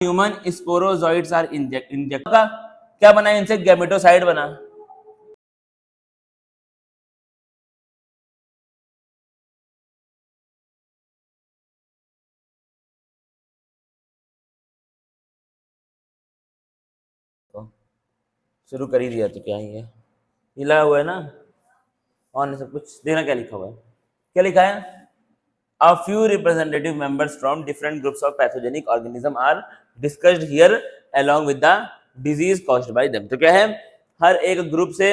Human sporozoites are inject का क्या बना इनसे, गैमेटोसाइड बना। शुरू कर ही दिया तो क्या ही है, ये लगा हुआ है ना ऑन, सब कुछ देखना क्या लिखा हुआ है, क्या लिखा है, A few representative members from different groups of pathogenic organism are discussed here along with the disease caused by them। तो क्या है, हर एक ग्रुप से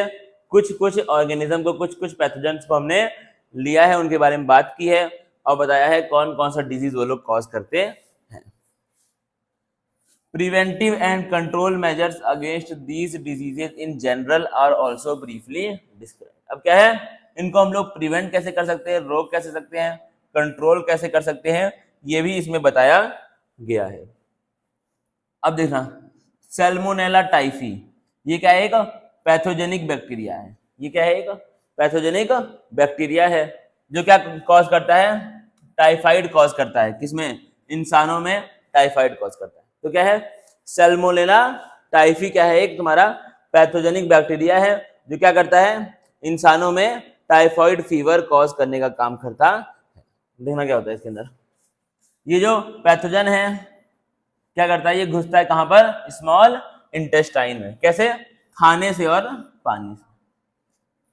कुछ कुछ ऑर्गेनिज्म को, कुछ कुछ पैथोजेंस को हमने लिया है, उनके बारे में बात की है और बताया है कौन कौन सा डिजीज वो लोग कॉज करते हैं। Preventive and control measures against these diseases in general R also briefly describe. अब क्या है, इनको हम लोग प्रिवेंट कैसे कर सकते हैं, रोक कैसे सकते हैं, कंट्रोल कैसे कर सकते हैं, ये भी इसमें बताया गया है। अब देखना, सैल्मोनेला टाइफी, ये क्या है, एक पैथोजेनिक बैक्टीरिया है। ये क्या है, एक पैथोजेनिक बैक्टीरिया है जो क्या कॉज करता है, टाइफाइड कॉज करता है। किसमें, इंसानों में टाइफाइड कॉज करता है। तो क्या है, सैल्मोनेला टाइफी क्या है, एक तुम्हारा पैथोजेनिक बैक्टीरिया है जो क्या करता है, इंसानों में टाइफाइड फीवर कॉज करने का काम करता है। देखना क्या होता है इसके अंदर, ये जो पैथोजन है क्या करता है, ये घुसता है कहां पर, स्मॉल इंटेस्टाइन में। कैसे, खाने से और पानी से,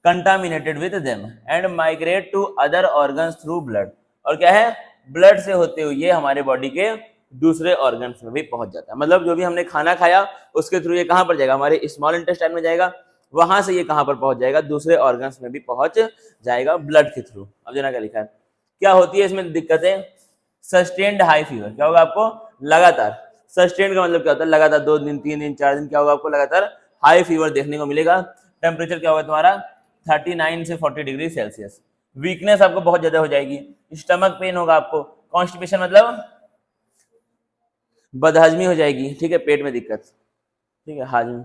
contaminated with them and migrate to other organs through blood. और क्या है, ब्लड से होते हुए ये हमारे बॉडी के दूसरे ऑर्गन्स में भी पहुंच जाता है। मतलब जो भी हमने खाना खाया उसके थ्रू ये कहां पर जाएगा, हमारे स्मॉल इंटेस्टाइन में जाएगा, वहां से ये कहां पर पहुंच जाएगा, दूसरे ऑर्गन्स में भी पहुंच जाएगा ब्लड के थ्रू। अब जना क्या लिखा है, क्या होती है इसमें दिक्कतें, सस्टेन्ड हाई फीवर, क्या होगा आपको, लगातार, सस्टेन्ड का मतलब क्या होता है, लगातार 2 दिन 3 दिन 4 दिन क्या होगा, आपको लगातार हाई फीवर देखने को मिलेगा। टेम्परेचर क्या होगा तुम्हारा 39 से 40 डिग्री सेल्सियस। वीकनेस आपको बहुत ज्यादा हो जाएगी, स्टमक पेन होगा आपको, कॉन्स्टिपेशन मतलब बदहजमी हो जाएगी, ठीक है, पेट में दिक्कत, ठीक है, हाजमे।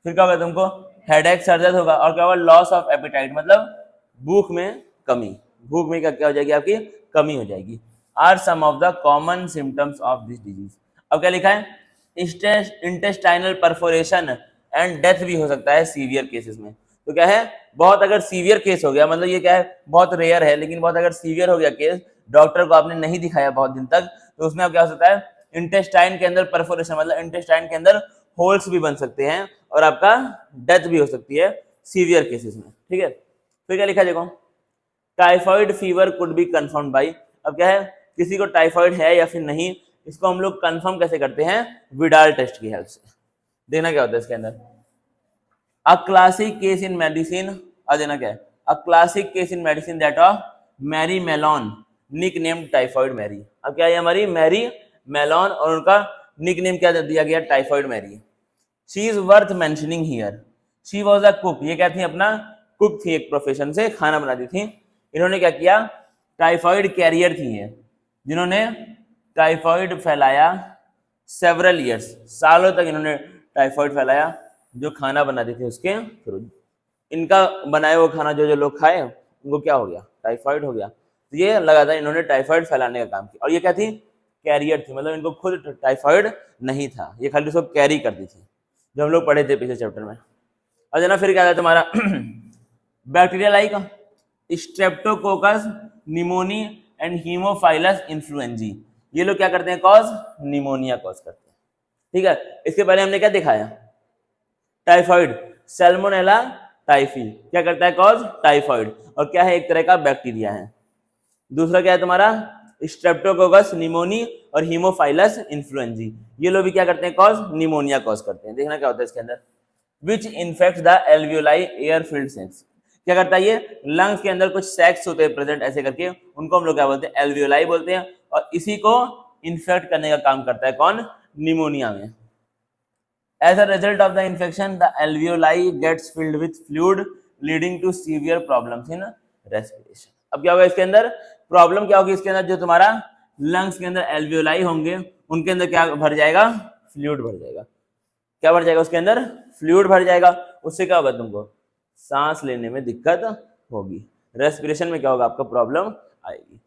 फिर क्या होगा तुमको, हेडेक, सर दर्द होगा, और क्या होगा, लॉस ऑफ एपेटाइट मतलब भूख में कमी, भूख में क्या हो जाएगी, आपकी कमी हो जाएगी। Are some of the common symptoms of this disease. अब क्या लिखा है, इंटेस्टाइनल परफोरेशन एंड डेथ भी हो सकता है सीवियर केसेस में। तो क्या है, बहुत अगर सीवियर केस हो गया, मतलब ये क्या है, बहुत रेयर है, लेकिन बहुत अगर सीवियर हो गया केस, डॉक्टर को आपने नहीं दिखाया बहुत दिन तक, तो उसमें अब क्या हो सकता है, इंटेस्टाइन के अंदर परफोरेशन मतलब इंटेस्टाइन के अंदर होल्स भी बन सकते हैं और आपका डेथ भी हो सकती है सीवियर केसेस में, ठीक है। फिर क्या लिखा, देखो, typhoid fever could be confirm by. अब क्या है, किसी को टाइफाइड है या फिर नहीं, इसको हम लोग कंफर्म कैसे करते हैं, विडाल टेस्ट की हेल्प से। देखना क्या होता है इसके अंदर, a classic case in medicine, देना क्या है, a classic case in medicine that of Mary Mallon nickname typhoid Mary. अब क्या है, हमारी मैरी मेलॉन और उनका निक नेम क्या दिया गया, typhoid Mary. She is worth mentioning here, she was a cook, ये क्या थी, अपना कुक थी, एक प्रोफेशन से खाना बनाती थी। इन्होंने क्या किया, टाइफाइड कैरियर थी ये, जिन्होंने टाइफाइड फैलाया सेवरल ईयर्स, सालों तक इन्होंने टाइफाइड फैलाया, जो खाना बनाते थे उसके थ्रू। इनका बनाया हुआ खाना जो जो लोग खाए उनको क्या हो गया, टाइफाइड हो गया। तो ये लगातार इन्होंने टाइफाइड फैलाने का काम किया। और ये क्या थी, कैरियर थी, मतलब इनको खुद टाइफाइड नहीं था, ये खाली उसको कैरी करती थी, जो हम लोग पढ़े थे पिछले चैप्टर में। और जना फिर क्या था तुम्हारा bacteria like streptococcus pneumoniae and haemophilus influenzae, ये लोग क्या करते हैं, कॉज निमोनिया कॉज करते हैं, ठीक है। इसके पहले हमने क्या दिखाया, टाइफाइड, सैल्मोनेला टाइफी क्या करता है, कॉज टाइफाइड, और क्या है, एक तरह का बैक्टीरिया है। दूसरा क्या है तुम्हारा, स्ट्रेप्टोकोकस निमोनी और हीमोफाइलस इन्फ्लुएंजी, ये लोग भी क्या करते हैं, कॉज निमोनिया कॉज करते हैं। देखना क्या होता है इसके अंदर, विच infect the alveoli air field sex, क्या करता है, ये लंग्स के अंदर कुछ सेक्स होते हैं प्रेजेंट ऐसे करके, उनको हम लोग क्या बोलते हैं, एल्वियोलाई बोलते हैं, और इसी को इन्फेक्ट करने का काम करता है कौन, निमोनिया में। As a result of the infection, the alveoli gets filled with fluid, leading to severe problems in respiration. अब क्या होगा इसके अंदर, प्रॉब्लम क्या होगी इसके अंदर, जो तुम्हारा लंग्स के अंदर एल्वियोलाई होंगे उनके अंदर क्या भर जाएगा, फ्लूइड भर जाएगा। क्या भर जाएगा उसके अंदर, फ्लूइड भर जाएगा। उससे क्या होगा, तुमको सांस लेने में दिक्कत होगी, रेस्पिरेशन में क्या होगा, आपको प्रॉब्लम आएगी।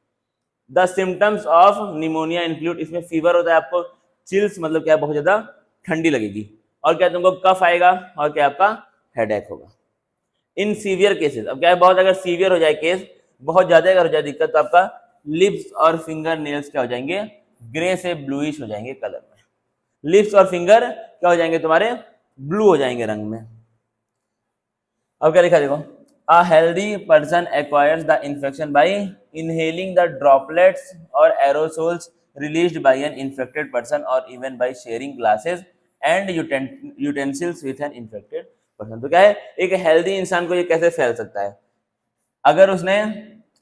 The symptoms of pneumonia include, इसमें फीवर होता है आपको चिल्स मतलब क्या है, बहुत ज्यादा ठंडी लगेगी, और क्या तुमको कफ आएगा, और क्या आपका हेडेक होगा। इन सीवियर केसेस, अब क्या है, बहुत अगर सीवियर हो जाए केस, बहुत ज्यादा अगर हो जाए दिक्कत, तो आपका लिप्स और फिंगर नेल्स क्या हो जाएंगे, ग्रे से ब्लूइश हो जाएंगे कलर में। लिप्स और फिंगर क्या हो जाएंगे तुम्हारे, ब्लू हो जाएंगे रंग में। अब क्या लिखा देखो, a healthy person acquires the infection by inhaling the droplets और aerosols released by an infected person और even by sharing glasses and utensils with an infected person. तो क्या है, एक हेल्दी इंसान को ये कैसे फैल सकता है, अगर उसने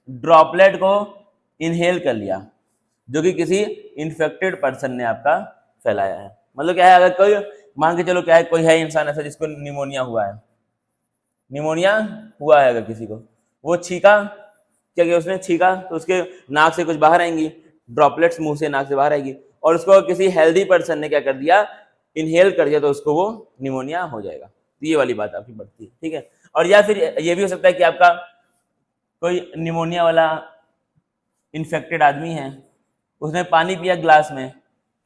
ड्रॉपलेट को इनहेल कर लिया जो कि किसी इन्फेक्टेड पर्सन ने आपका फैलाया है। मतलब क्या है, अगर कोई मान के चलो क्या है, कोई है इंसान ऐसा जिसको निमोनिया हुआ है, निमोनिया हुआ है अगर किसी को, वो छींका, क्या किया उसने, छींका तो उसके नाक से कुछ बाहर आएंगी, ड्रॉपलेट्स मुंह से नाक से बाहर आएगी, और उसको किसी हेल्दी पर्सन ने क्या कर दिया, इनहेल कर दिया, तो उसको वो निमोनिया हो जाएगा। तो ये वाली बात आपकी बढ़ती है, ठीक है। और या फिर ये भी हो सकता है कि आपका कोई निमोनिया वाला इन्फेक्टेड आदमी है, उसने पानी पिया ग्लास में,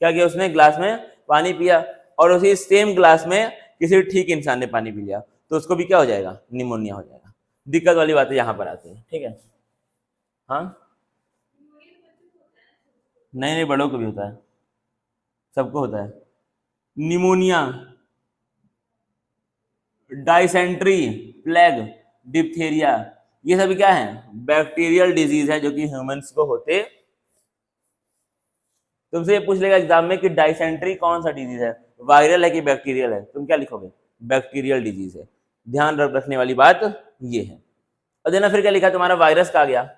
क्या किया उसने, ग्लास में पानी पिया, और उसी सेम ग्लास में किसी ठीक इंसान ने पानी पी लिया, तो उसको भी क्या हो जाएगा, निमोनिया हो जाएगा। दिक्कत वाली बातें यहाँ पर आती है, ठीक है। हाँ नहीं नहीं, बड़ों को भी होता है, सबको होता है निमोनिया, डाइसेंट्री, प्लेग, डिप्थेरिया, ये सभी क्या है, बैक्टीरियल डिजीज है जो कि ह्यूमंस को होते। तुमसे ये पूछ लेगा एग्जाम में कि डाइसेंट्री कौन सा डिजीज है, वायरल है कि बैक्टीरियल है, तुम क्या लिखोगे, बैक्टीरियल डिजीज है। ध्यान रखने वाली बात ये है। और देना फिर क्या लिखा तुम्हारा, वायरस का आ गया।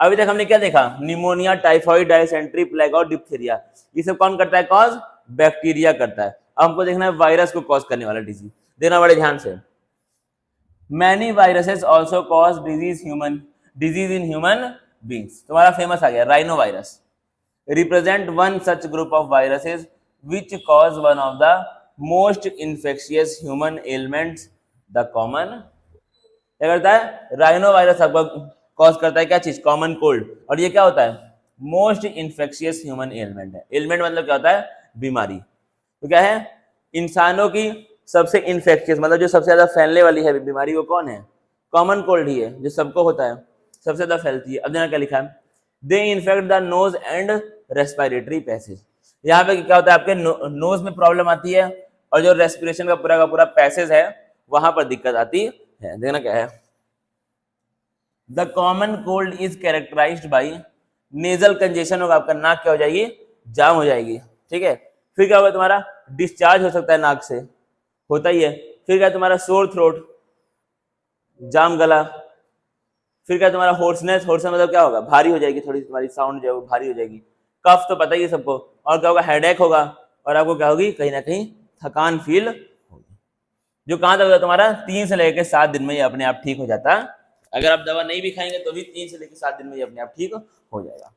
अभी तक हमने क्या देखा, निमोनिया, टाइफाइड, डाइसेंट्री, प्लेग और डिप्थेरिया, ये सब कौन करता है कॉज, बैक्टीरिया करता है। अब हमको देखना है वायरस को कॉज करने वाला डिजीज, देना बड़े ध्यान से। Many viruses also cause disease in human beings. तुम्हारा फेमस आ गया rhino virus, represent one such group of viruses which cause one of the most infectious human ailments, the common। क्या करता है, राइनो वायरस आपका कॉज करता है क्या चीज, कॉमन कोल्ड, और ये क्या होता है, मोस्ट इन्फेक्शियस ह्यूमन एलिमेंट है। एलिमेंट मतलब क्या होता है, बीमारी। तो क्या है, इंसानों की सबसे इन्फेक्शियस मतलब जो सबसे ज्यादा फैलने वाली है बीमारी, वो कौन है, कॉमन कोल्ड ही है, जो सबको होता है, सबसे ज्यादा फैलती है। अब देखना क्या लिखा है, they infect the nose and respiratory passage. यहाँ पे क्या होता है, आपके नोज में प्रॉब्लम आती है, और जो रेस्पिरेशन का पूरा पैसेज है वहां पर दिक्कत आती है। देखना क्या है, the common cold is characterised by nasal congestion होगा, आपका नाक क्या हो जाएगी, जाम हो जाएगी, ठीक है। फिर क्या होगा, तुम्हारा डिस्चार्ज हो सकता है नाक से, होता ही है। फिर क्या तुम्हारा सोर थ्रोट, जाम गला। फिर क्या तुम्हारा होर्सनेस, होर्सनेस मतलब क्या होगा, भारी हो जाएगी, थोड़ी तुम्हारी साउंड जो है वो भारी हो जाएगी। कफ तो पता ही है सबको, और क्या होगा, हेडेक होगा, और आपको क्या होगी, कहीं ना कहीं थकान फील होगी, जो कहाँ तक होगा तुम्हारा 3 से लेकर 7 दिन में ये अपने आप ठीक हो जाता है। अगर आप दवा नहीं भी खाएंगे तो भी 3 से लेकर 7 दिन में ये अपने आप ठीक हो जाएगा।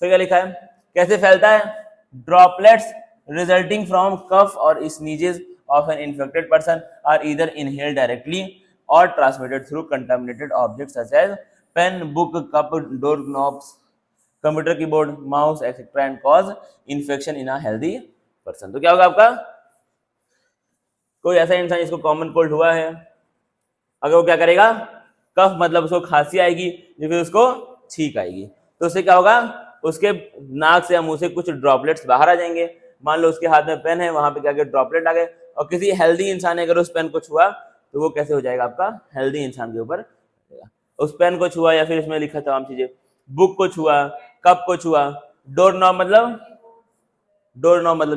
फिर क्या लिखा है, कैसे फैलता है, ड्रॉपलेट्स रिजल्टिंग फ्रॉम कफ और sneezes of an infected person are either inhaled directly or transmitted through contaminated objects such as pen, book, cup, door knobs, computer keyboard, mouse, etc. and cause infection in a healthy person। तो क्या होगा आपका, कोई ऐसा इंसान जिसको common cold हुआ है, अगर वो क्या करेगा, कफ मतलब उसको खांसी आएगी, या फिर उसको छींक आएगी, तो उससे क्या होगा, उसके नाक से या मुंह से कुछ ड्रॉपलेट्स बाहर आ जाएंगे। मान लो उसके हाथ में पेन है, वहां पे क्या गया, ड्रॉपलेट आ गए, और किसी हेल्दी इंसान ने अगर उस पेन को छुआ तो वो कैसे हो जाएगा, आपका हेल्दी इंसान के ऊपर उस पेन को छुआ, या फिर इसमें लिखा तमाम चीजें, बुक को छुआ, कप को छुआ, डोर नॉब मतलब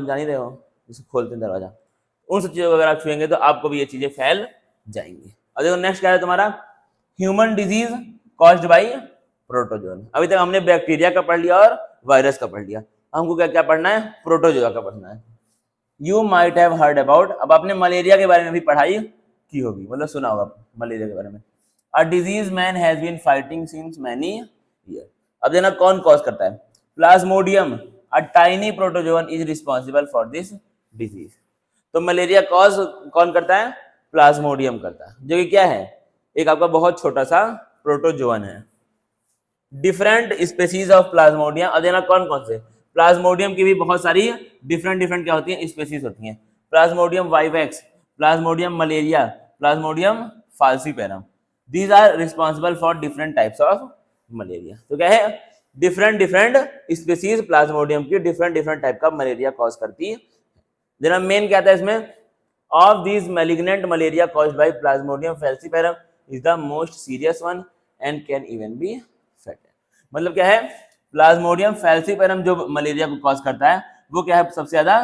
जान ही रहे हो, जिसे खोलते हैं दरवाजा, उन सब चीजों को अगर आप छुएंगे तो आपको भी ये चीजें फैल जाएंगी। और देखो नेक्स्ट क्या है तुम्हारा, human disease caused by protozoan. अभी तक हमने बैक्टीरिया का पढ़ लिया और वायरस का पढ़ लिया, हमको क्या क्या पढ़ना है, प्रोटोजोआ का पढ़ना है। You might have heard about, अब आपने मलेरिया के बारे में भी पढ़ाई की होगी, मतलब सुना होगा मलेरिया के बारे में। A disease man has been fighting since many year. अब देना कौन कॉज करता है, Plasmodium, a tiny protozoan is responsible for this disease. तो मलेरिया कॉज कौन करता है, प्लाज्मोडियम करता है, जो कि क्या है, एक आपका बहुत छोटा सा प्रोटोजोन है। डिफरेंट स्पेसीज ऑफ प्लाज्मोडियम, अब देना कौन कौन से, प्लाज्मोडियम की भी बहुत सारी डिफरेंट डिफरेंट क्या होती है, स्पेसीज होती हैं। Plasmodium vivax, Plasmodium malariae, Plasmodium falciparum, these are responsible for different types of malaria. तो क्या है, डिफरेंट डिफरेंट स्पेसीज प्लाज्मोडियम की डिफरेंट डिफरेंट टाइप का मलेरिया कॉज करती है। जरा मेन क्या था इसमें, of these malignant malaria caused by Plasmodium falciparum is the most serious one and can even be fatal. मतलब क्या है, प्लाज्मोडियम फैल्सीपेरम जो मलेरिया को कॉज करता है वो क्या है, सबसे ज्यादा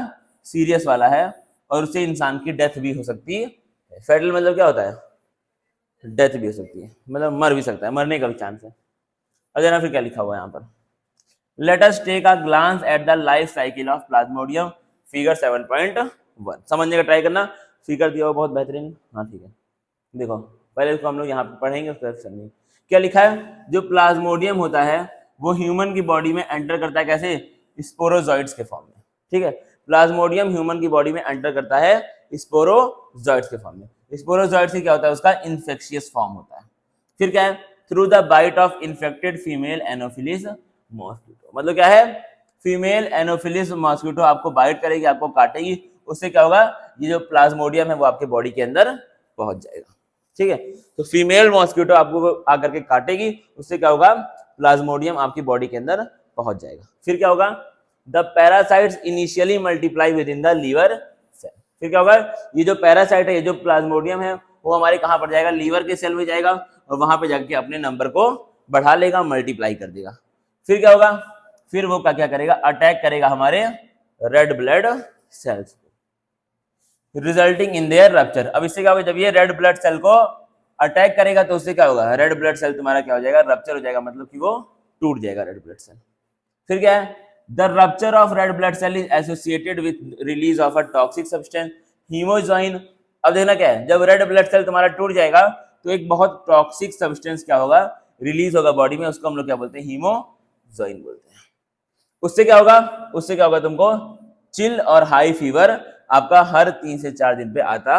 सीरियस वाला है और उससे इंसान की डेथ भी हो सकती है। फेटल मतलब क्या होता है, डेथ भी हो सकती है, मतलब मर भी सकता है, मरने का भी चांस है। अगर ना फिर क्या लिखा हुआ है यहाँ पर, let us take a glance at the life cycle of Plasmodium figure 7.1। समझने का ट्राई करना, फिगर दिया हुआ बहुत बेहतरीन। हाँ ठीक है, देखो पहले इसको हम लोग यहाँ पे पढ़ेंगे, उसके बाद समझेंगे क्या लिखा है। जो प्लाज्मोडियम होता है वो ह्यूमन की बॉडी में एंटर करता है कैसे, स्पोरोजॉइड्स के फॉर्म में। ठीक है, प्लाज्मोडियम ह्यूमन की बॉडी में एंटर करता है स्पोरोजॉइड्स के फॉर्म में। स्पोरोजॉइड से क्या होता है, उसका इन्फेक्शियस फॉर्म होता है। फिर क्या है, through the bite of infected female Anopheles mosquito. मतलब क्या है, फीमेल एनोफिलिस मॉस्किटो आपको बाइट करेगी, आपको काटेगी, उससे क्या होगा, ये जो प्लाज्मोडियम है वो आपके बॉडी के अंदर पहुंच जाएगा। ठीक है, तो फीमेल मॉस्किटो आपको आकर के काटेगी, उससे क्या होगा, प्लाज्मोडियम आपकी बॉडी के अंदर पहुंच जाएगा। फिर क्या होगा, the parasites initially multiply within the liver cell. फिर क्या होगा, ये जो पैरासाइट है, ये जो प्लाज्मोडियम है, वो हमारे कहां पर जाएगा, लीवर के सेल में जाएगा और वहां पे जाके अपने नंबर को बढ़ा लेगा, मल्टीप्लाई कर देगा। फिर क्या होगा, फिर वो क्या करेगा, अटैक करेगा हमारे red blood cells, resulting in their rupture. अब इससे क्या होगा, जब ये रेड ब्लड सेल को अटैक करेगा तो उससे क्या होगा, रेड ब्लड सेल तुम्हारा क्या हो जाएगा, रप्चर हो जाएगा, मतलब कि वो टूट जाएगा रेड ब्लड सेल। फिर क्या है, the rupture of red blood cell is associated with release of a toxic substance haemozoin. अब देखना क्या है, जब रेड ब्लड सेल तुम्हारा टूट जाएगा तो एक बहुत टॉक्सिक सब्सटेंस क्या होगा, रिलीज होगा बॉडी में, उसको हम लोग क्या बोलते हैं, हीमोजॉइन बोलते हैं। उससे क्या होगा, उससे क्या होगा, तुमको चिल और हाई फीवर आपका हर 3 से 4 दिन पे आता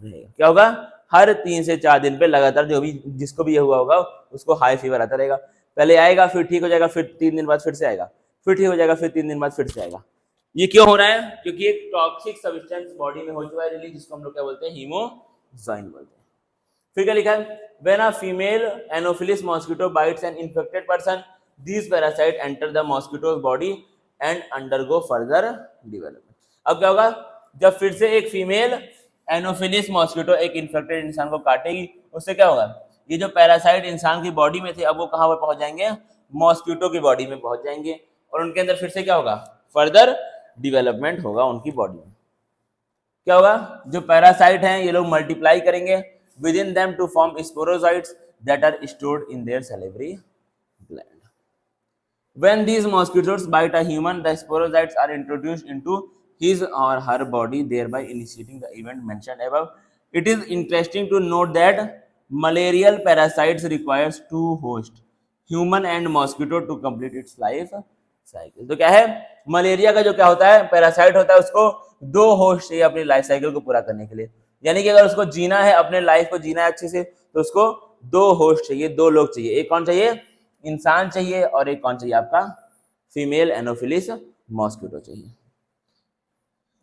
रहेगा। क्या होगा, हर 3 से 4 दिन पे लगातार जो भी जिसको भी ये हुआ होगा उसको हाई फीवर आता रहेगा। पहले आएगा, फिर ठीक हो जाएगा, फिर 3 दिन बाद फिर से आएगा, फिर ठीक हो जाएगा, फिर 3 दिन बाद फिर से आएगा। ये क्यों हो रहा है, क्योंकि एक टॉक्सिक सब्सटेंस बॉडी में हो चुका है रिलीज, जिसको हम लोग क्या बोलते हैं, हीमोजॉइन बोलते हैं। फिर क्या लिखा है, when a female Anopheles mosquito bytes N infected person, these parasite enter the mosquito's body and undergo further development। अब क्या होगा, जब फिर से एक फीमेल एनोफिलिस मॉस्किटो एक इन्फेक्टेड इंसान को काटेगी, उससे क्या होगा, ये जो पैरासाइट इंसान की बॉडी में थे अब वो कहां पर पहुंच जाएंगे, मॉस्किटो की बॉडी में पहुंच जाएंगे और उनके अंदर फिर से क्या होगा, फर्दर डिवेलपमेंट होगा उनकी बॉडी में। क्या होगा, जो पैरासाइट हैं ये लोग मल्टीप्लाई करेंगे within them to form sporozoites that are stored in their salivary gland. When these mosquitoes bite a human, the sporozoites are introduced into his or her body, thereby initiating the event mentioned above. It is interesting to note that malarial parasites requires two hosts, human and mosquito, to complete its life cycle। तो क्या है, malaria का जो क्या होता है, parasite होता है, उसको 2 होस्ट चाहिए अपनी लाइफ साइकिल को पूरा करने के लिए। यानी कि अगर उसको जीना है, अपने लाइफ को जीना है अच्छे से, तो उसको 2 होस्ट चाहिए, 2 लोग चाहिए। एक कौन चाहिए, इंसान चाहिए, और एक कौन चाहिए, आपका फीमेल एनोफिलिस मॉस्किटो चाहिए।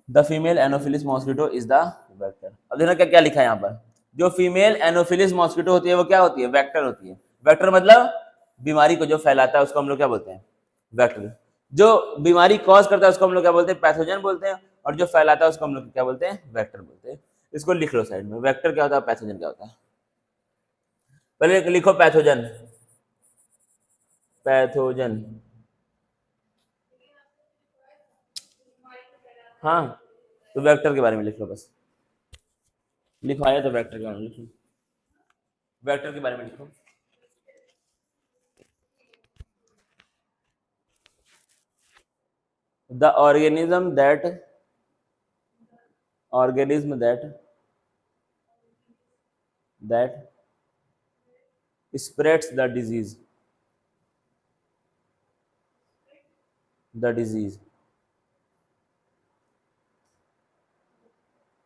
The female Anopheles mosquito is the vector. अब देखना क्या क्या लिखा है यहाँ पर, जो फीमेल एनोफिलिस मॉस्किटो होती है वो क्या होती है, वेक्टर होती है। वेक्टर मतलब बीमारी को जो फैलाता है उसको हम लोग क्या बोलते हैं, वेक्टर। जो बीमारी कॉज करता है उसको हम लोग क्या बोलते हैं, पैथोजन बोलते हैं, और जो फैलाता है उसको हम लोग क्या बोलते हैं, वेक्टर बोलते हैं। इसको लिख लो साइड में, वेक्टर क्या होता है, पैथोजन क्या होता है। पहले लिखो पैथोजन, पैथोजन, हाँ तो वेक्टर के बारे में लिख लो, बस लिखो आया तो वेक्टर के बारे में लिखो, वेक्टर के बारे में लिखो। The organism that spreads the disease,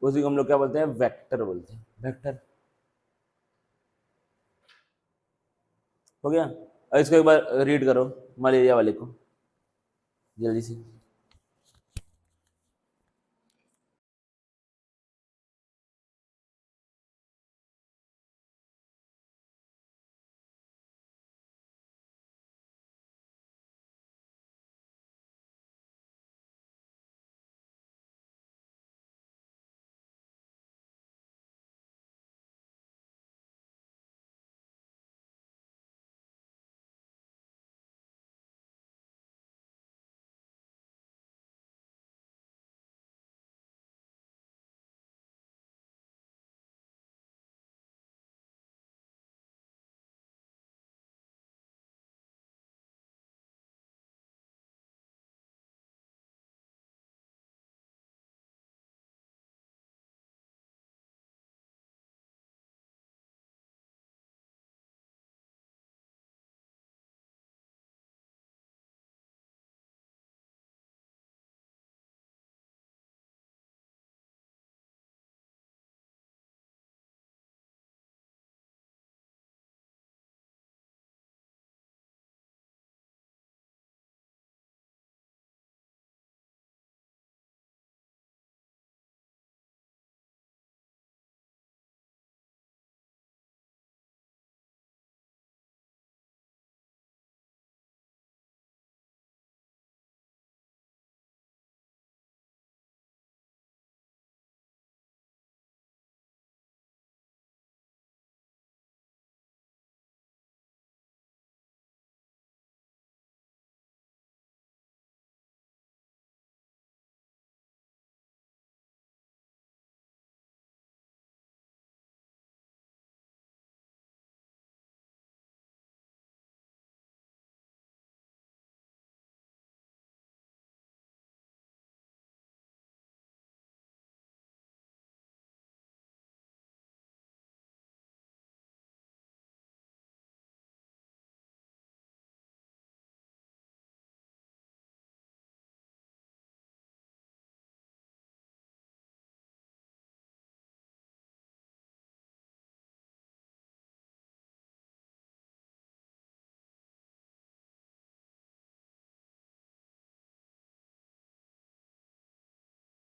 उसी को हम लोग क्या बोलते हैं, वेक्टर बोलते हैं, वेक्टर। हो गया। और इसको एक बार रीड करो मलेरिया वाले को। जल्दी से।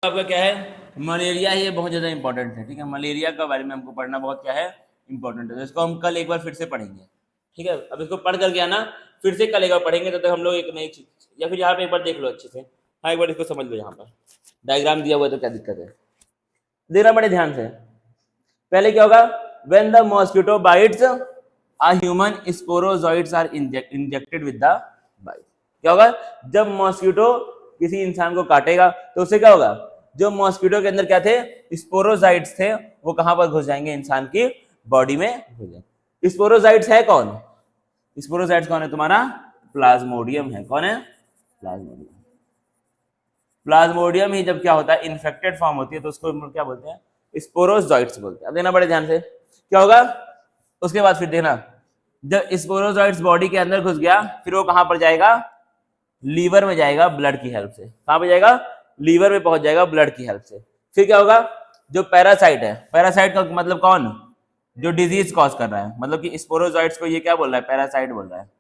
आपका क्या है, मलेरिया, ये बहुत ज़्यादा इंपॉर्टेंट है। ठीक है, मलेरिया के बारे में हमको पढ़ना बहुत क्या है, इंपॉर्टेंट है। तो इसको हम कल एक बार फिर से पढ़ेंगे। ठीक है, अब इसको पढ़ करके आना, फिर से कल एक बार पढ़ेंगे। तब तक हम लोग एक नई चीज, या फिर यहाँ पे एक बार देख लो अच्छे से। हाँ, एक बार इसको समझ लो। यहाँ पर डायग्राम दिया हुआ है तो क्या दिक्कत है, देखना बड़े ध्यान से। पहले क्या होगा, when the mosquito bites a human sporozoites are injected with the bite. क्या होगा, जब मॉस्किटो किसी इंसान को काटेगा तो उससे क्या होगा, जो मॉस्किटो के अंदर क्या थे, स्पोरोजाइट्स थे, वो कहां पर घुस जाएंगे, इंसान की बॉडी में घुस जाएंगे। स्पोरोजाइट्स है कौन, स्पोरोजाइट्स कौन है तुम्हारा, प्लाज्मोडियम है। कौन है, प्लाज्मोडियम। प्लाज्मोडियम ही जब क्या होता है, इन्फेक्टेड फॉर्म होती है, तो उसको क्या बोलते हैं, स्पोरोजोइट्स बोलते हैं। अब देखना बड़े ध्यान से, क्या होगा उसके बाद, फिर देखना, जब स्पोरोजोइट्स बॉडी के अंदर घुस गया, फिर वो कहां पर जाएगा, लीवर में जाएगा, ब्लड की हेल्प से। कहां पे जाएगा, लीवर में पहुंच जाएगा ब्लड की हेल्प से। फिर क्या होगा, जो पैरासाइट है, पैरासाइट का मतलब कौन, जो डिजीज कॉज कर रहा है, मतलब कि स्पोरोजोइट्स को ये क्या बोल रहा है, पैरासाइट बोल रहा है।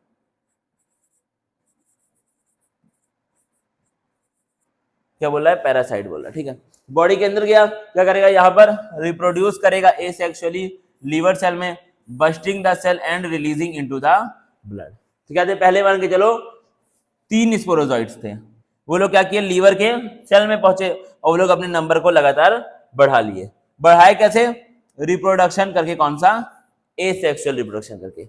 क्या बोल रहा है, पैरासाइट बोल रहा है। ठीक है, बॉडी के अंदर गया, क्या करेगा, यहाँ पर रिप्रोड्यूस करेगा एसेक्सुअली लीवर सेल में, bursting the cell and releasing into the blood. तो क्या थे, पहले मान के चलो 3 स्पोरोजोइट्स थे, वो लोग क्या किए, लीवर के सेल में पहुंचे और वो लोग अपने नंबर को लगातार बढ़ा लिए। बढ़ाए कैसे, रिप्रोडक्शन करके। कौन सा, एसेक्सुअल रिप्रोडक्शन करके।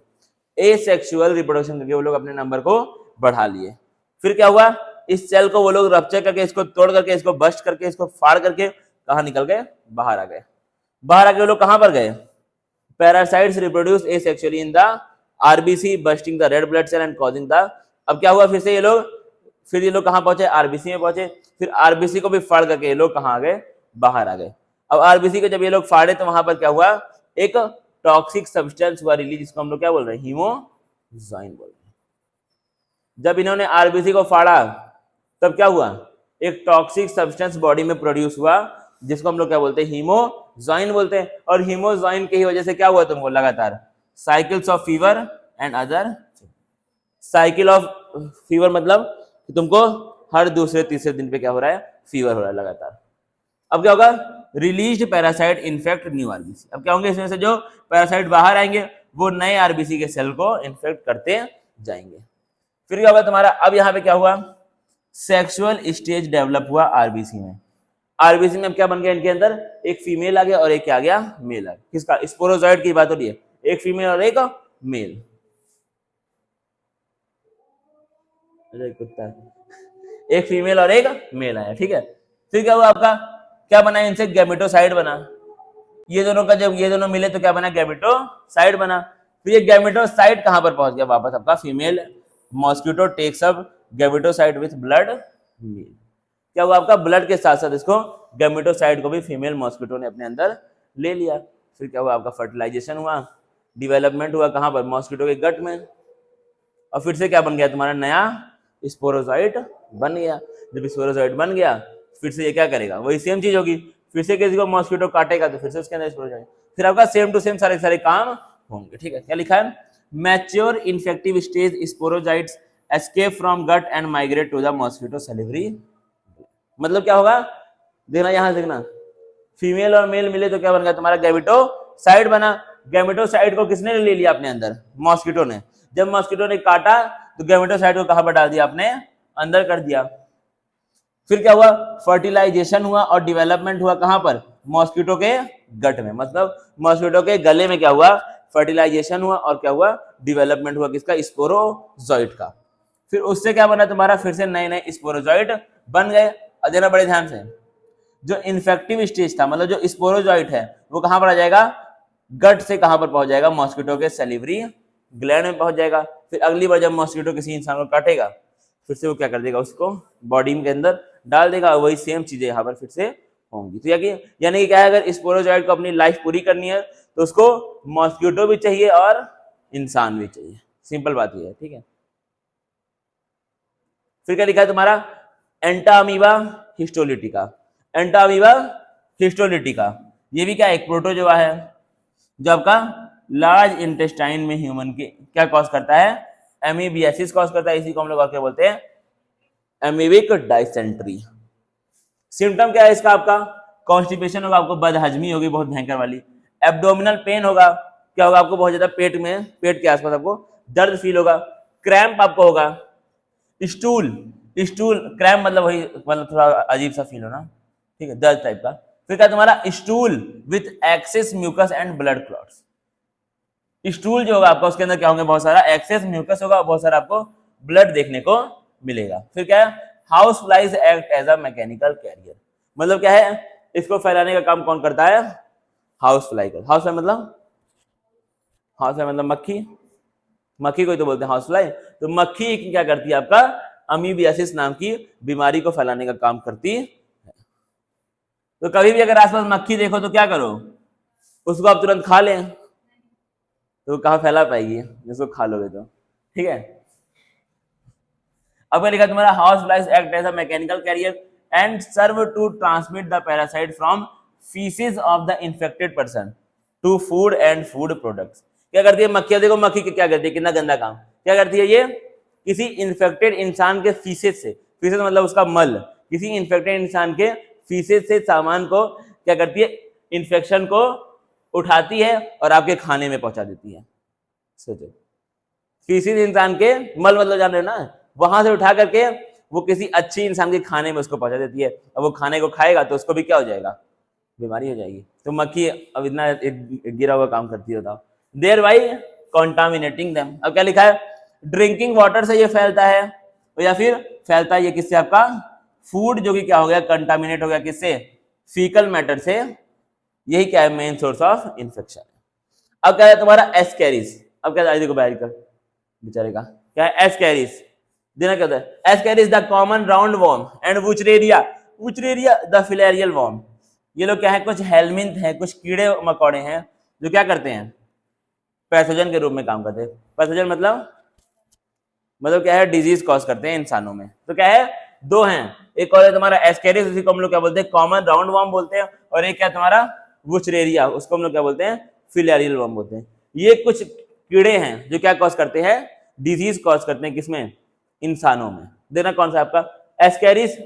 एसेक्सुअल रिप्रोडक्शन करके वो लोग अपने नंबर को बढ़ा लिए। फिर क्या हुआ, इस सेल को वो लोग रप्चर करके, इसको तोड़ करके, इसको बस्ट करके, इसको फाड़ करके कहां निकल गए, बाहर आ गए। बाहर आके वो लोग कहां पर गए, parasites reproduce asexually in the RBC, bursting the red blood cell and causing the. अब क्या हुआ, फिर ये लोग कहां पहुंचे, आरबीसी में पहुंचे। फिर आरबीसी को भी फाड़ करके ये लोग कहां आ गए, बाहर आ गए। अब आरबीसी को जब ये लोग फाड़े तो वहां पर क्या हुआ, एक टॉक्सिक सब्सटेंस हुआ रिलीज, जिसको हम लोग क्या बोल रहे हैं, हीमोजाइन बोल रहे हैं। जब इन्होंने आरबीसी को फाड़ा तब क्या हुआ, एक टॉक्सिक सब्सटेंस बॉडी में प्रोड्यूस हुआ, जिसको हम लोग क्या बोलते हैं, हीमोजाइन बोलते हैं। और हीमोजाइन की वजह से क्या हुआ तुमको, लगातार cycles of fever and other. Cycle of fever मतलब कि तुमको हर दूसरे तीसरे दिन पे क्या हो रहा है, फीवर हो रहा है लगातार। अब क्या होगा, released parasite infect new RBC. अब क्या होंगे, इसमें से जो पैरासाइट बाहर आएंगे वो नए आरबीसी के सेल को इन्फेक्ट करते जाएंगे। फिर क्या होगा तुम्हारा, अब यहाँ पे क्या हुआ, सेक्सुअल स्टेज डेवलप हुआ आरबीसी में। आरबीसी में अब क्या बन गया, इनके अंदर एक फीमेल आ गया और एक क्या आ गया, मेल आ गया। किसका, स्पोरोजॉइड की बात हो रही है, एक फीमेल और एक मेल। अरे कुत्ता, एक फीमेल और एक मेल आया, ठीक है। फिर क्या हुआ आपका, क्या बना, इनसे गैमेटोसाइड बना। ये दोनों का जब ये दोनों मिले तो क्या बना, गैमेटोसाइड बना। फिर ये गैमेटोसाइड कहां पर पहुंच गया, वापस आपका female mosquito takes up gametocyte with blood meal. क्या हुआ आपका, ब्लड के साथ साथ इसको गैमेटोसाइड को भी फीमेल मॉस्किटो ने अपने अंदर ले लिया। फिर क्या हुआ आपका, फर्टिलाइजेशन हुआ, डेवलपमेंट हुआ कहां पर, मॉस्किटो के गट में। और फिर से क्या बन गया तुम्हारा, नया स्पोरोजॉइट बन गया। जब स्पोरोजॉइट बन गया फिर से ये क्या करेगा, वही सेम चीज होगी, फिर से किसी को मॉस्किटो काटेगा तो फिर से उसके अंदर स्पोरोजॉइट, फिर आपका सेम टू सेम सारे सारे काम होंगे, ठीक है। क्या लिखा है, mature infective stage sporozoites escape from gut and migrate to the mosquito salivary. मतलब क्या होगा, देखना यहां देखना, फीमेल और मेल मिले तो क्या बन गया तुम्हारा, गैमेटोसाइड बना। गैमेटोसाइड को किसने ले लिया अपने अंदर, मॉस्किटो ने। जब मॉस्किटो ने काटा तो गैमेटोसाइड को कहां पर डाल दिया, अपने अंदर कर दिया। फिर क्या हुआ, फर्टिलाइजेशन हुआ और डेवलपमेंट हुआ कहां पर, मॉस्किटो के गट में। मतलब मॉस्किटो के गले में क्या हुआ, फर्टिलाइजेशन हुआ और क्या हुआ, डेवलपमेंट हुआ किसका, स्पोरोजॉइट का। फिर उससे क्या बना तुम्हारा, फिर से नए नए स्पोरोजॉइट बन गए। और देना बड़े ध्यान से, जो इन्फेक्टिव स्टेज था, मतलब जो स्पोरोजॉइट है वो कहां पर आ जाएगा, गट से कहां पर पहुंच जाएगा, मॉस्किटो के सेलिवरी ग्लैंड में पहुंच जाएगा। फिर अगली बार जब मॉस्किटो किसी इंसान को काटेगा फिर से वो क्या कर देगा, उसको बॉडी के अंदर डाल देगा। वही सेम चीजें यहाँ पर फिर से होंगी। तो यानी कि क्या है, अगर स्पोरोजॉइट को अपनी लाइफ पूरी करनी है तो उसको मॉस्किटो भी चाहिए और इंसान भी चाहिए, सिंपल बात ये है, ठीक है। फिर क्या लिखा है तुम्हारा, एंटामीबा हिस्टोलिटिका। एंटामीबा हिस्टोलिटिका ये भी क्या, एक प्रोटोजोआ है जो आपका लार्ज इंटेस्टाइन में ह्यूमन के क्या कॉज करता है, एमीबियासिस कॉज करता है। इसी को हम लोग क्या बोलते हैं, एमीबिक डाइसेंट्री। सिम्टम क्या है इसका, आपका कॉन्स्टिपेशन होगा, आपको बदहजमी होगी बहुत भयंकर वाली। एब्डोमिनल पेन होगा, क्या होगा आपको, बहुत ज्यादा पेट में, पेट के आसपास आपको दर्द फील होगा। क्रैम्प आपको होगा। स्टूल क्रैम्प मतलब वही, मतलब थोड़ा अजीब सा फील होना, ठीक है, दर्द टाइप का। फिर क्या तुम्हारा, stool with excess mucus and blood clots. Stool जो होगा आपका उसके अंदर क्या होंगे, बहुत सारा एक्सेस म्यूकस होगा, बहुत सारा आपको ब्लड देखने को मिलेगा। फिर क्या है, house flies act as a mechanical carrier. मतलब क्या है, इसको फैलाने का काम कौन करता है, हाउस फ्लाई का। हाउस फ्लाई मतलब मक्खी को ही तो बोलते हैं हाउस फ्लाई। तो मक्खी क्या करती है, आपका अमीबियासिस नाम की बीमारी को फैलाने का काम करती है। तो कभी भी अगर आसपास मक्खी देखो तो क्या करो, उसको आप तुरंत खा लें, तो कहाँ फैला पाएगी, जिसको खा लोगे तो, ठीक है। अब क्या लिखा तुम्हारा, house flies act as a mechanical carrier and serve to transmit the parasite from faeces of the infected person to food and food products. क्या करती है मक्खियां, देखो मक्खी क्या करती है, कितना गंदा काम क्या करती है, ये किसी इन्फेक्टेड इंसान के फीसेस से, फीसेस मतलब उसका मल, किसी इन्फेक्टेड इंसान के फीसेस से सामान को क्या करती है, इन्फेक्शन को उठाती है और आपके खाने में पहुंचा देती है। सोचो, फीसेस इंसान के मल मतलब जान रहे हो ना, वहां से उठा करके वो किसी अच्छी इंसान के खाने में उसको पहुंचा देती है, और वो खाने को खाएगा तो उसको भी क्या हो जाएगा, बीमारी हो जाएगी। तो मक्खी अब इतना एक गिरा हुआ काम करती होता, देयर बाई कॉन्टामिनेटिंग देम। अब क्या लिखा है, ड्रिंकिंग वाटर से ये फैलता है, या फिर फैलता है ये किससे, आपका फूड जो कि क्या हो गया, कंटामिनेट हो गया किससे, फीकल मैटर से। यही क्या है, मेन सोर्स ऑफ इंफेक्शन। अब क्या है तुम्हारा, एस्कैरिस। अब क्या देखो बैरिक बेचारे का क्या है, एस्कैरिस देना क्या होता है, Ascaris the common roundworm and Wuchereria the filarial worm. ये लोग क्या है, कुछ हेलमिंथ है, कुछ कीड़े मकोड़े हैं जो क्या करते हैं, पैथोजन के रूप में काम करते हैं। पैथोजन मतलब क्या है, डिजीज कॉज करते हैं इंसानों में। तो क्या है, दो हैं, एक और है तुम्हारा एस्कैरिस, उसी को हम लोग क्या बोलते हैं, कॉमन राउंड वॉर्म बोलते हैं, और एक क्या तुम्हारा वुचरेरिया, उसको हम लोग क्या बोलते हैं, फिलेरियल वॉर्म बोलते हैं। ये कुछ कीड़े हैं जो क्या कॉज करते हैं, डिजीज कॉज करते हैं, किसमें, इंसानों में। देखना कौन सा आपका, एस्केरिस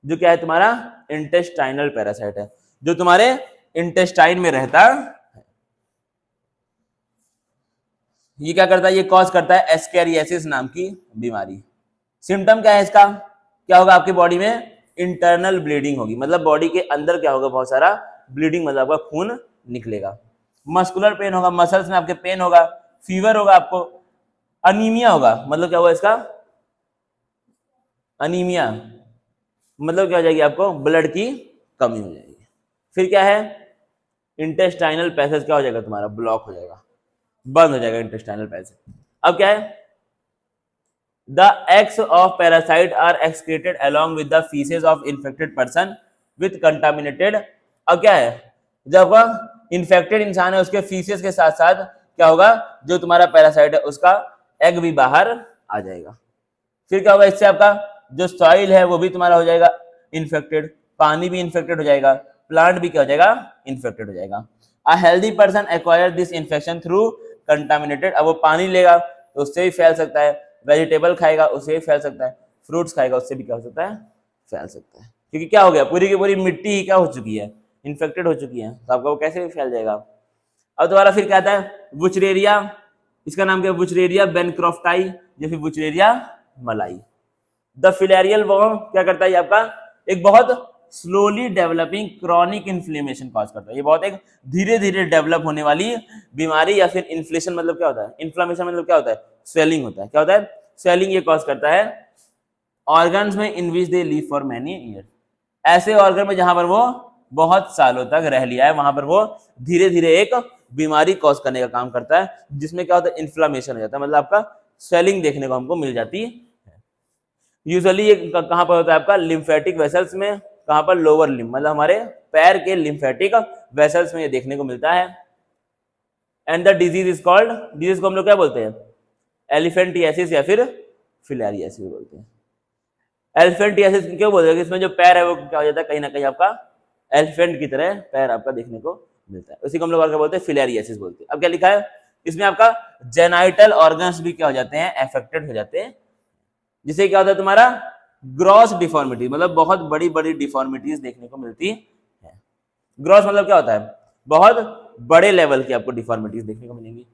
जो क्या है तुम्हारा इंटेस्टाइनल पैरासाइट है, जो तुम्हारे इंटेस्टाइन में रहता है। ये क्या करता है, ये कॉज करता है एस्केरियासिस नाम की बीमारी। सिम्टम क्या है इसका, क्या होगा आपकी बॉडी में इंटरनल ब्लीडिंग होगी, मतलब बॉडी के अंदर क्या होगा, बहुत सारा ब्लीडिंग, मतलब आपका खून निकलेगा। मस्कुलर पेन होगा, मसल्स में आपके पेन होगा, फीवर होगा आपको, अनीमिया होगा, मतलब क्या होगा इसका अनीमिया, मतलब क्या हो जाएगी आपको ब्लड की कमी हो जाएगी। फिर क्या है इंटेस्टाइनल पैसेज क्या हो जाएगा तुम्हारा ब्लॉक हो जाएगा, बंद हो जाएगा इंटेस्टाइनल पैसेज। अब क्या है the eggs of parasite are excreted along with the feces of infected person with contaminated। अब क्या है जब इन्फेक्टेड इंसान है उसके फीसेस के साथ साथ क्या होगा, जो तुम्हारा पैरासाइट है उसका एग भी बाहर आ जाएगा। फिर क्या होगा इससे आपका जो सॉइल है वो भी तुम्हारा हो जाएगा इन्फेक्टेड, पानी भी इन्फेक्टेड हो जाएगा, प्लांट भी क्या हो जाएगा इन्फेक्टेड हो जाएगा। अ healthy person acquire this infection through contaminated. अब वो पानी लेगा तो उससे भी फैल सकता है, वेजिटेबल खाएगा उससे भी फैल सकता है, फ्रूट्स खाएगा उससे भी क्या हो सकता है फैल सकता है, क्योंकि क्या हो गया पूरी की पूरी मिट्टी ही क्या हो चुकी है इन्फेक्टेड हो चुकी है, तो आपका वो कैसे भी फैल जाएगा। अब दोबारा फिर क्या आता है वुचरेरिया, इसका नाम क्या है वुचरेरिया बेनक्रॉफ्टाई या फिर वुचरेरिया मलाई। द फिलेरियल वर्म क्या करता है ये आपका एक बहुत slowly developing chronic inflammation cause करता है, ये बहुत एक धीरे धीरे डेवलप होने वाली बीमारी, या फिर इन्फ्लेशन मतलब क्या होता है इन्फ्लेमेशन मतलब क्या होता है स्वेलिंग होता है, क्या होता है स्वेलिंग, ये कॉज करता है ऑर्गन्स में in which they live for many year, ऐसे ऑर्गन में जहां पर वो बहुत सालों तक रह लिया है वहां पर वो धीरे धीरे एक बीमारी कॉज करने का काम करता है, जिसमें क्या होता है इन्फ्लामेशन हो जाता है, मतलब आपका स्वेलिंग देखने को हमको मिल जाती है। यूजुअली ये कहां पर होता है आपका लिम्फेटिक वेसल्स में, कहां पर लोअर लिम्ब मतलब हमारे पैर के लिम्फेटिक वेसल्स में ये देखने को मिलता है। And the disease is called, disease को हम लोग क्या बोलते हैं एलिफेंटियासिस या फिर फिलेरियासिस बोलते हैं। एलिफेंटियासिस क्यों बोलते हैं, इसमें जो पैर है वो क्या हो जाता है कहीं ना कहीं आपका एलिफेंट की तरह पैर आपका देखने को मिलता है, उसी को हम लोग और क्या बोलते हैं फिलेरियासिस बोलते हैं। अब क्या लिखा है इसमें आपका जेनाइटल ऑर्गन्स भी क्या हो जाते हैं अफेक्टेड हो जाते हैं, जिसे क्या होता है तुम्हारा ग्रॉस डिफॉर्मिटी, मतलब बहुत बड़ी बड़ी डिफॉर्मिटीज देखने को मिलती है। ग्रॉस मतलब क्या होता है बहुत बड़े लेवल की आपको डिफॉर्मिटीज देखने को मिलेंगी।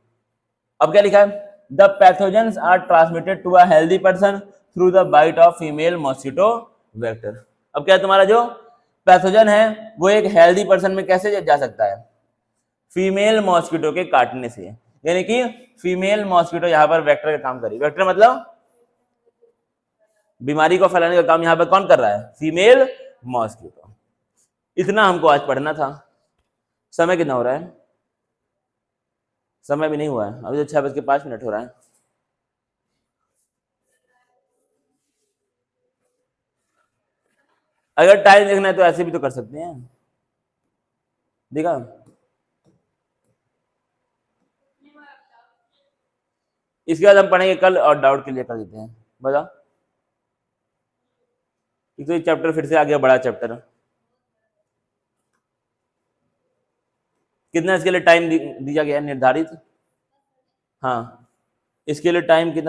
अब क्या लिखा है the pathogens are transmitted to a healthy person through the bite of female mosquito vector. अब क्या तुम्हारा जो पैथोजन है वो एक हेल्दी पर्सन में कैसे जा सकता है फीमेल मॉस्किटो के काटने से, यानी कि फीमेल मॉस्किटो यहाँ पर वेक्टर का काम करी, वेक्टर मतलब बीमारी को फैलाने का काम यहाँ पर कौन कर रहा है फीमेल मॉस्किटो। इतना हमको आज पढ़ना था। समय कितना हो रहा है, समय भी नहीं हुआ है अभी तो 6:05 हो रहा है। अगर टाइम देखना है तो ऐसे भी तो कर सकते हैं, देखा इसके बाद हम पढ़ेंगे कल और डाउट क्लियर कर देते हैं। बताओ एक तो ये चैप्टर फिर से आ गया बड़ा चैप्टर, कितना इसके लिए टाइम दिया गया है निर्धारित, हाँ इसके लिए टाइम कितना